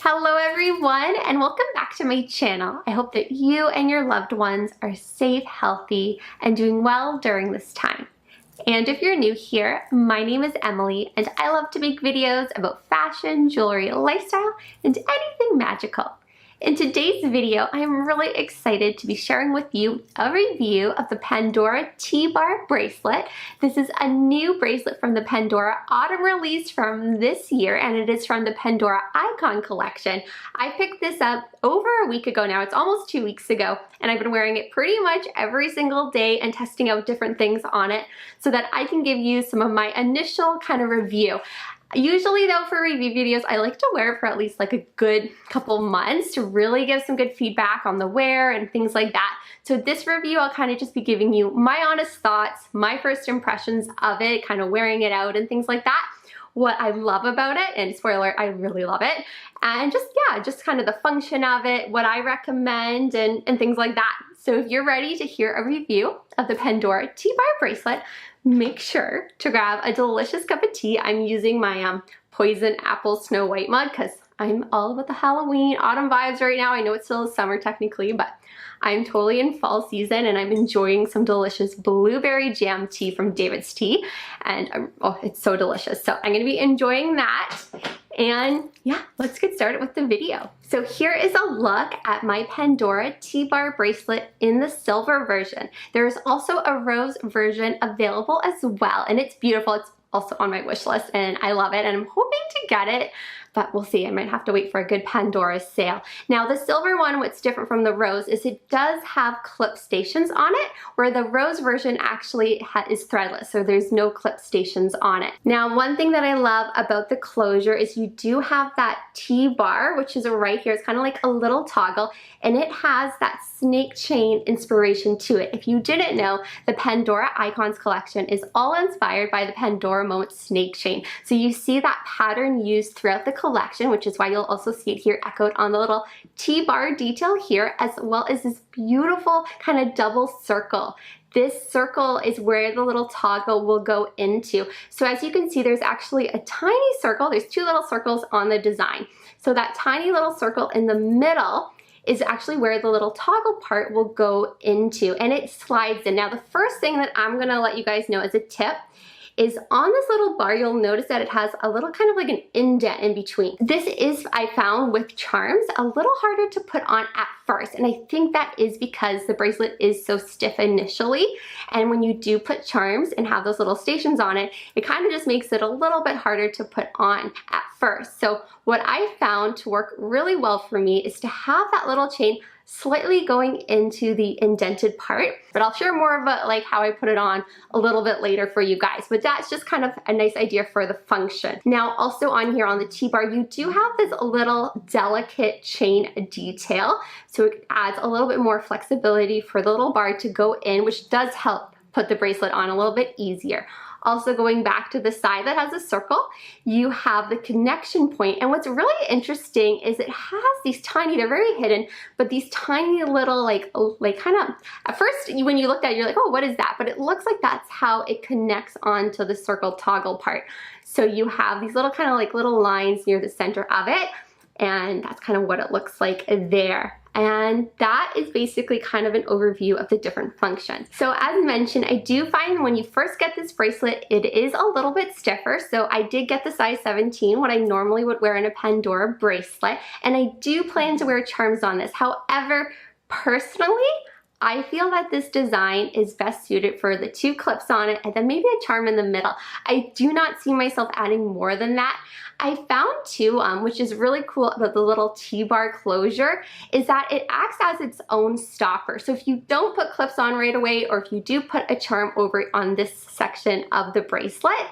Hello everyone and welcome back to my channel. I hope that you and your loved ones are safe, healthy, and doing well during this time. And if you're new here, my name is Emily and I love to make videos about fashion, jewelry, lifestyle, and anything magical. In today's video, I'm really excited to be sharing with you a review of the Pandora T-Bar Bracelet. This is a new bracelet from the Pandora autumn release from this year, and it is from the Pandora Icon collection. I picked this up over a week ago now. It's almost 2 weeks ago, and I've been wearing it pretty much every single day and testing out different things on it so that I can give you some of my initial kind of review. Usually though, for review videos, I like to wear it for at least like a good couple months to really give some good feedback on the wear and things like that. So this review, I'll kind of just be giving you my honest thoughts, my first impressions of it, kind of wearing it out and things like that. What I love about it, and spoiler, I really love it, and just kind of the function of it, what I recommend, and things like that. So if you're ready to hear a review of the Pandora T-Bar Bracelet, make sure to grab a delicious cup of tea. I'm using my Poison Apple Snow White mug because I'm all about the Halloween, autumn vibes right now. I know it's still summer technically, but I'm totally in fall season and I'm enjoying some delicious blueberry jam tea from DAVIDsTEA, and oh, it's so delicious. So I'm gonna be enjoying that. And yeah, let's get started with the video. So here is a look at my Pandora T-Bar Bracelet in the silver version. There is also a rose version available as well, and it's beautiful. It's also on my wish list and I love it and I'm hoping to get it, but we'll see. I might have to wait for a good Pandora sale. Now the silver one, what's different from the rose is it does have clip stations on it, where the rose version actually is threadless, so there's no clip stations on it. Now one thing that I love about the closure is you do have that T-bar, which is right here. It's kind of like a little toggle, and it has that snake chain inspiration to it. If you didn't know, the Pandora Icons collection is all inspired by the Pandora Moments snake chain. So you see that pattern used throughout the collection, which is why you'll also see it here echoed on the little T-bar detail here, as well as this beautiful kind of double circle. This circle is where the little toggle will go into. So as you can see, there's actually a tiny circle. There's two little circles on the design. So that tiny little circle in the middle is actually where the little toggle part will go into, and it slides in. Now the first thing that I'm gonna let you guys know as a tip is on this little bar, you'll notice that it has a little kind of like an indent in between. This is, I found with charms, a little harder to put on at first, and I think that is because the bracelet is so stiff initially, and when you do put charms and have those little stations on it, it kind of just makes it a little bit harder to put on at first. So what I found to work really well for me is to have that little chain slightly going into the indented part, but I'll share more of like how I put it on a little bit later for you guys, but that's just kind of a nice idea for the function. Now also on here on the T-bar, you do have this little delicate chain detail, so it adds a little bit more flexibility for the little bar to go in, which does help put the bracelet on a little bit easier. Also going back to the side that has a circle, you have the connection point. And what's really interesting is it has these tiny, they're very hidden, but these tiny little like kind of, at first when you looked at it, you're like, oh, what is that? But it looks like that's how it connects onto the circle toggle part. So you have these little kind of like little lines near the center of it, and that's kind of what it looks like there. And that is basically kind of an overview of the different functions. So as mentioned, I do find when you first get this bracelet, it is a little bit stiffer. So I did get the size 17, what I normally would wear in a Pandora bracelet. And I do plan to wear charms on this. However, personally, I feel that this design is best suited for the two clips on it and then maybe a charm in the middle. I do not see myself adding more than that. I found too, which is really cool about the little T-bar closure, is that it acts as its own stopper. So if you don't put clips on right away, or if you do put a charm over on this section of the bracelet,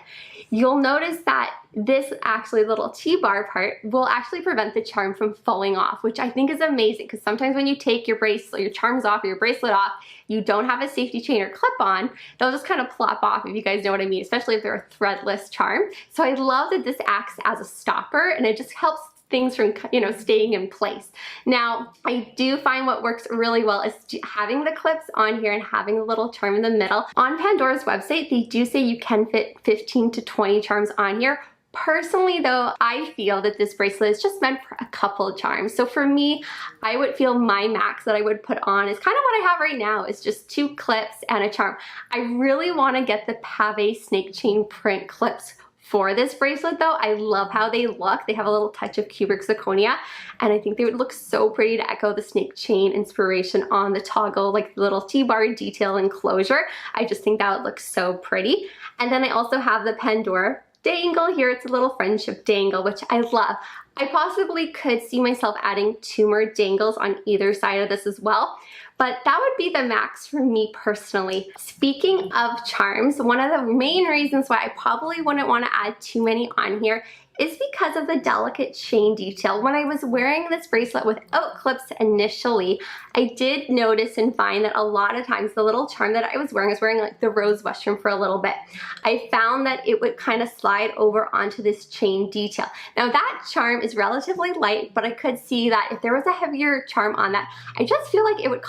you'll notice that this actually little T-bar part will actually prevent the charm from falling off, which I think is amazing, because sometimes when you take your bracelet, your charms off, or your bracelet off, you don't have a safety chain or clip on, they'll just kind of plop off, if you guys know what I mean, especially if they're a threadless charm. So I love that this acts as a stopper, and it just helps things from, you know, staying in place. Now, I do find what works really well is having the clips on here and having a little charm in the middle. On Pandora's website, they do say you can fit 15 to 20 charms on here. Personally though, I feel that this bracelet is just meant for a couple charms. So for me, I would feel my max that I would put on is kind of what I have right now. Is just 2 clips and a charm. I really want to get the pave snake chain print clips for this bracelet though. I love how they look. They have a little touch of cubic zirconia, and I think they would look so pretty to echo the snake chain inspiration on the toggle, like the little T-bar detail enclosure. I just think that would look so pretty. And then I also have the Pandora dangle here. It's a little friendship dangle, which I love. I possibly could see myself adding 2 more dangles on either side of this as well, but that would be the max for me personally. Speaking of charms, one of the main reasons why I probably wouldn't want to add too many on here is because of the delicate chain detail. When I was wearing this bracelet without clips initially, I did notice and find that a lot of times the little charm that I was wearing like the rose mushroom for a little bit. I found that it would kind of slide over onto this chain detail. Now that charm is relatively light, but I could see that if there was a heavier charm on that, I just feel like it would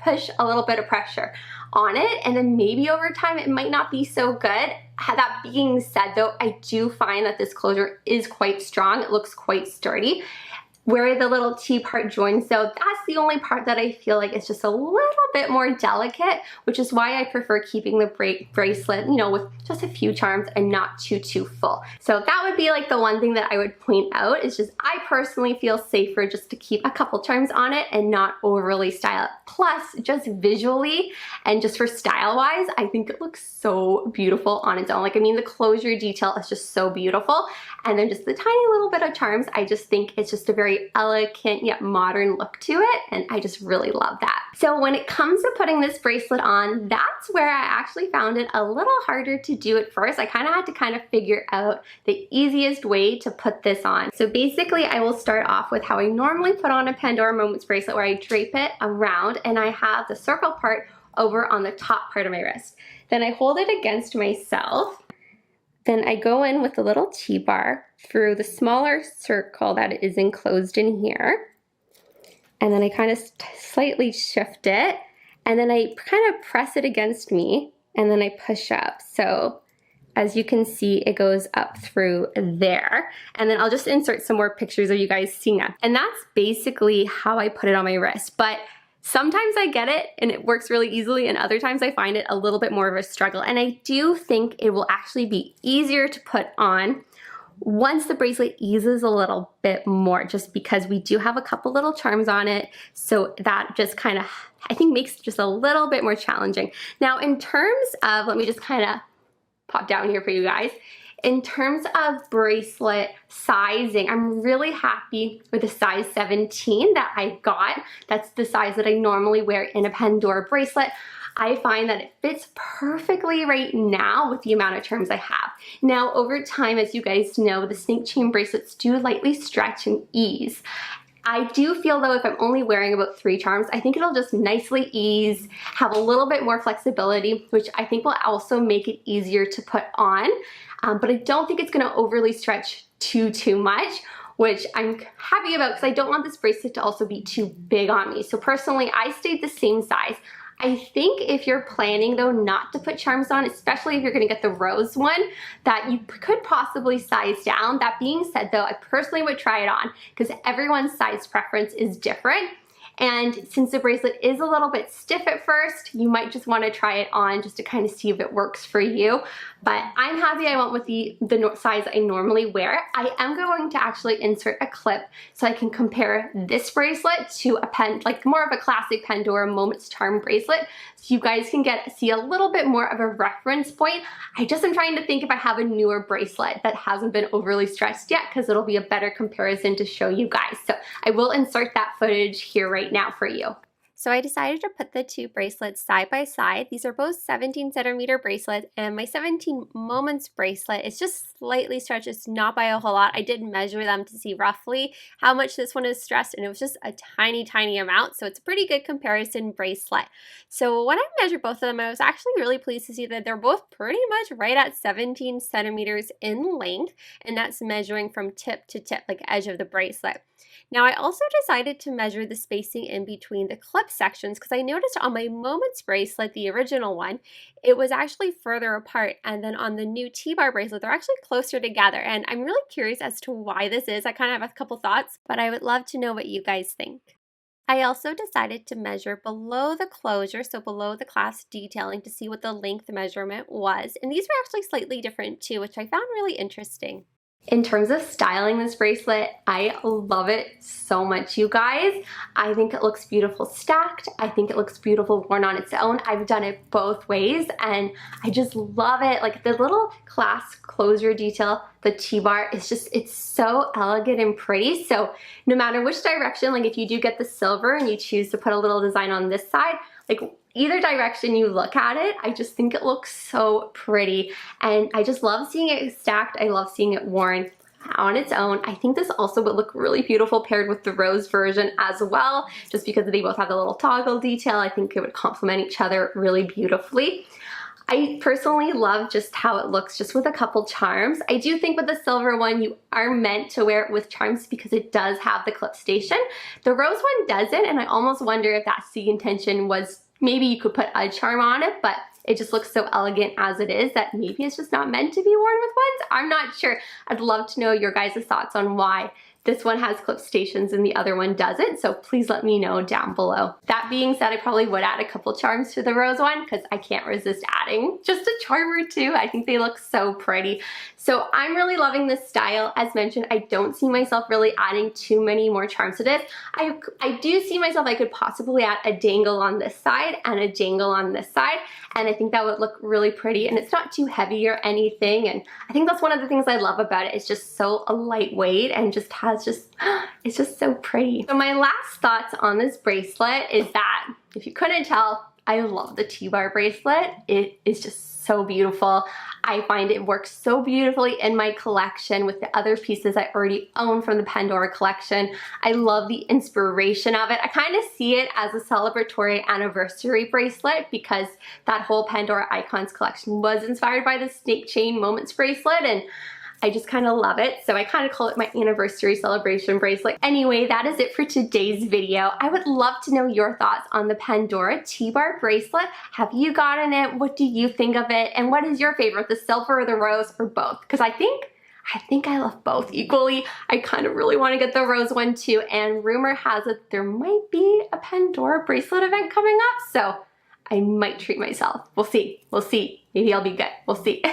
push a little bit of pressure on it, and then maybe over time it might not be so good. That being said though, I do find that this closure is quite strong. It looks quite sturdy. Where the little T part joins though, that's the only part that I feel like is just a little bit more delicate, which is why I prefer keeping the bracelet, you know, with just a few charms and not too full. So that would be like the one thing that I would point out, is just I personally feel safer just to keep a couple charms on it and not overly style it. Plus, just visually and just for style wise, I think it looks so beautiful on its own. Like, I mean, the closure detail is just so beautiful. And then just the tiny little bit of charms, I just think it's just a very elegant yet modern look to it, and I just really love that. So when it comes to putting this bracelet on, that's where I actually found it a little harder to do at first. I kind of had to figure out the easiest way to put this on. So basically I will start off with how I normally put on a Pandora Moments bracelet, where I drape it around and I have the circle part over on the top part of my wrist. Then I hold it against myself. Then I go in with a little T-bar through the smaller circle that is enclosed in here. And then I kind of slightly shift it. And then I kind of press it against me. And then I push up. So as you can see, it goes up through there. And then I'll just insert some more pictures of you guys seeing that. And that's basically how I put it on my wrist. But sometimes I get it and it works really easily, and other times I find it a little bit more of a struggle. And I do think it will actually be easier to put on once the bracelet eases a little bit more, just because we do have a couple little charms on it. So that just kind of, I think, makes it just a little bit more challenging. Now in terms of, let me just kind of pop down here for you guys. In terms of bracelet sizing, I'm really happy with the size 17 that I got. That's the size that I normally wear in a Pandora bracelet. I find that it fits perfectly right now with the amount of charms I have. Now, over time, as you guys know, the snake chain bracelets do lightly stretch and ease. I do feel though, if I'm only wearing about 3 charms, I think it'll just nicely ease, have a little bit more flexibility, which I think will also make it easier to put on. But I don't think it's gonna overly stretch too much, which I'm happy about, because I don't want this bracelet to also be too big on me. So personally, I stayed the same size. I think if you're planning though not to put charms on, especially if you're gonna get the rose one, that you could possibly size down. That being said though, I personally would try it on, because everyone's size preference is different. And since the bracelet is a little bit stiff at first, you might just want to try it on just to kind of see if it works for you. But I'm happy I went with the size I normally wear. I am going to actually insert a clip so I can compare this bracelet to like more of a classic Pandora Moments charm bracelet, so you guys can see a little bit more of a reference point. I just am trying to think if I have a newer bracelet that hasn't been overly stretched yet, because it'll be a better comparison to show you guys. So I will insert that footage here right now for you. So I decided to put the 2 bracelets side by side. These are both 17 centimeter bracelets, and my 17 Moments bracelet is just slightly stretched. It's not by a whole lot. I did measure them to see roughly how much this one is stressed, and it was just a tiny amount. So it's a pretty good comparison bracelet. So when I measured both of them, I was actually really pleased to see that they're both pretty much right at 17 centimeters in length, and that's measuring from tip to tip, like edge of the bracelet. Now I also decided to measure the spacing in between the clip sections because I noticed on my Moments bracelet, the original one, it was actually further apart, and then on the new T-Bar bracelet, they're actually closer together, and I'm really curious as to why this is. I kind of have a couple thoughts, but I would love to know what you guys think. I also decided to measure below the closure, so below the clasp detailing, to see what the length measurement was, and these were actually slightly different too, which I found really interesting. In terms of styling this bracelet, I love it so much, you guys. I think it looks beautiful stacked. I think it looks beautiful worn on its own. I've done it both ways and I just love it. Like the little clasp closure detail, the T-bar, is just, it's so elegant and pretty. So no matter which direction, like if you do get the silver and you choose to put a little design on this side, like either direction you look at it, I just think it looks so pretty. And I just love seeing it stacked. I love seeing it worn on its own. I think this also would look really beautiful paired with the rose version as well, just because they both have the little toggle detail. I think it would complement each other really beautifully. I personally love just how it looks just with a couple charms. I do think with the silver one, you are meant to wear it with charms because it does have the clip station. The rose one doesn't, and I almost wonder if that's the intention, was maybe you could put a charm on it, but it just looks so elegant as it is that maybe it's just not meant to be worn with ones. I'm not sure. I'd love to know your guys' thoughts on why this one has clip stations and the other one doesn't, so please let me know down below. That being said, I probably would add a couple charms to the rose one because I can't resist adding just a charm or two. I think they look so pretty. So I'm really loving this style. As mentioned, I don't see myself really adding too many more charms to this. I do see myself, I could possibly add a dangle on this side and a jangle on this side, and I think that would look really pretty, and it's not too heavy or anything, and I think that's one of the things I love about it. It's just so lightweight and just has it's just so pretty. So my last thoughts on this bracelet is that, if you couldn't tell, I love the T-Bar bracelet. It is just so beautiful. I find it works so beautifully in my collection with the other pieces I already own from the Pandora collection. I love the inspiration of it. I kind of see it as a celebratory anniversary bracelet because that whole Pandora Icons collection was inspired by the snake chain Moments bracelet, and I just kind of love it. So I kind of call it my anniversary celebration bracelet. Anyway, that is it for today's video. I would love to know your thoughts on the Pandora T-Bar bracelet. Have you gotten it? What do you think of it? And what is your favorite, the silver or the rose or both? Because I think I love both equally. I kind of really want to get the rose one too. And rumor has it there might be a Pandora bracelet event coming up. So I might treat myself. We'll see. We'll see. Maybe I'll be good. We'll see.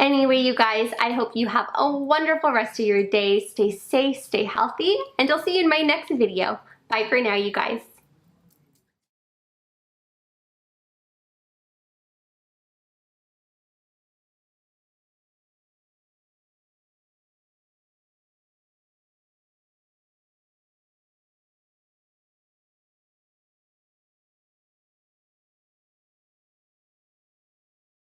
Anyway, you guys, I hope you have a wonderful rest of your day. Stay safe, stay healthy, and I'll see you in my next video. Bye for now, you guys.